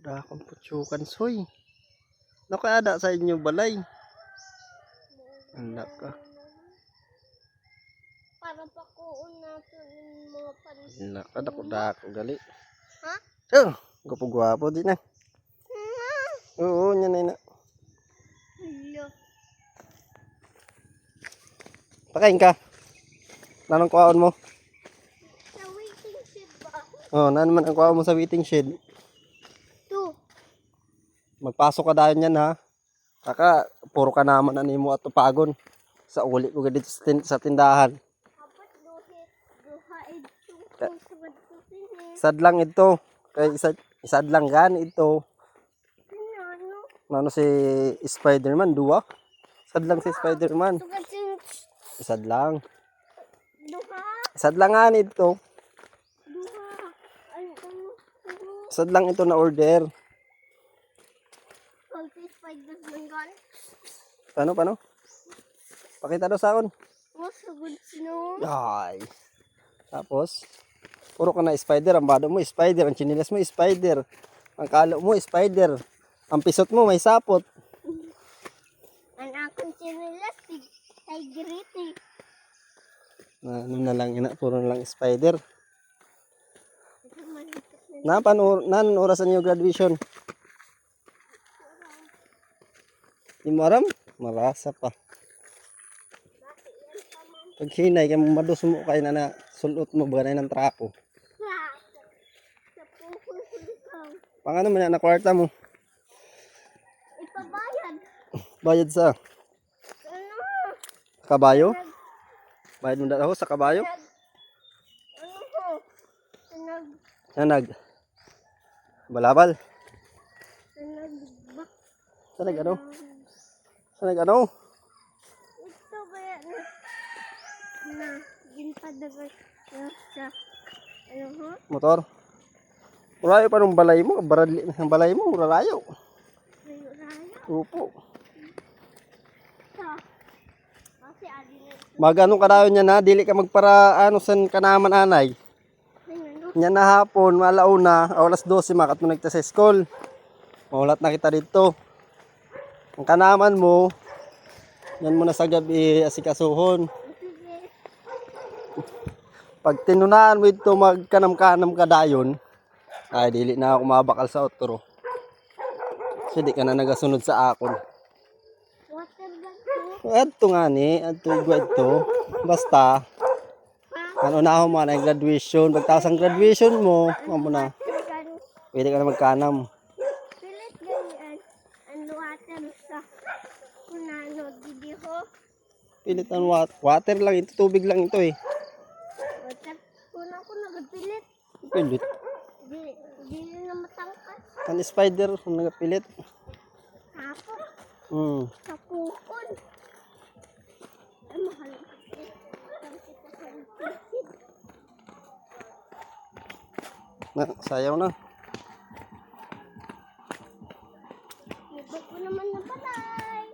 Dakong putsukan soy. Nakaada sa inyo balay. Anda ka. Para pa ko natin mga pansin. Anda ka dako gali. Ha? Oh, gwapo di na. Oo, nya na. Hello. Pakain ka. Nanong kuhaon mo? Sa waiting shed ba? Oh, nan man ang kuhaon mo sa waiting shed. Magpasok ka dayon yan ha. Kaka, puro ka naman animo at pagon. Sa uli ko dito sa tindahan. Dapat duha ito kung sabad ko sini. Isad lang ito. Kaya isad lang gan ito. Ano? Ano si Spider-Man, duwa? Isad lang si Spider-Man. Sugat sin Isad lang. duha. Isad lang nga ito. Duha. Ano? Isad lang ito na order. Salty spiders ng gun. Paano? Pakita daw saon. Masugod sino? Ay. Tapos, puro ka na spider. Ang bado mo, spider. Ang chinilas mo, spider. Ang kalo mo, spider. Ang pisot mo, may sapot. Ang akong chinilas, tigriti. Ano na lang, puro na lang spider. Nan orasan niyo graduation? Di mo aram? Marasa pa. Pag hinay, kaya madus mo kayo na sulot mo ba ng trapo. Sa puhol ikaw. Pang ano man na kwarta mo? Ipabayad. Bayad sa Ano? kabayo? Bayad mo daw sa kabayo? Ano ho? Nanag. Balabal. Bak. Sanag ano? Sanag ano? Ito ba yan? Na, ginpadagay sa ano ho? Motor. Murayo pa nung balay mo. Baradli ng balay mo. Murayo. Rayo-rayo. Upo. Sa. Kasi adi na ito. Magano ka daw niya na. Dili ka magpara ano san ka naman anay. Ano? Nya na hapon. Malauna. Alas 12 makat mo nagta sa school. Maulat na kita dito. Ang kanaman mo. Yan mo na sa gabi asikasuhon. Sige. Pag tinunaan mo ito magkanam-kanam ka dayon. Ay dili na ako mabakal sa otro. Kasi di ka na nagasunod sa akon. Water bag ko. Adto nga ni, adto ito. Basta, ano na ako mo na graduation. Pagtaas ang graduation mo, mo na, pwede ka na magkanam. Pilit ganyan. Ang water sa kunano didi ho. Pilit ang water lang ito, tubig lang ito eh. Water. Kuna ko nagpilit. Pilit. Di na matangkas. Ang spider, kung nagapilit. Hapo. Sa kukon. Ay, mahal. Sayaw na. Ibig ko naman na balay.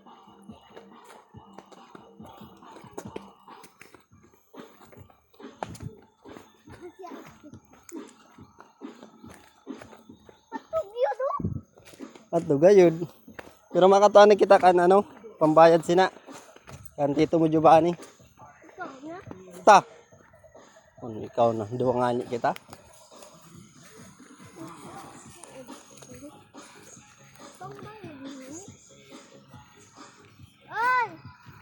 Patugyo do. Adto gayud. Pero makatuan kita kan ano, pambayad sina. Kan tito mo jubani. Ikaw na. Ta. Ikaw na, duwa nga ni kita.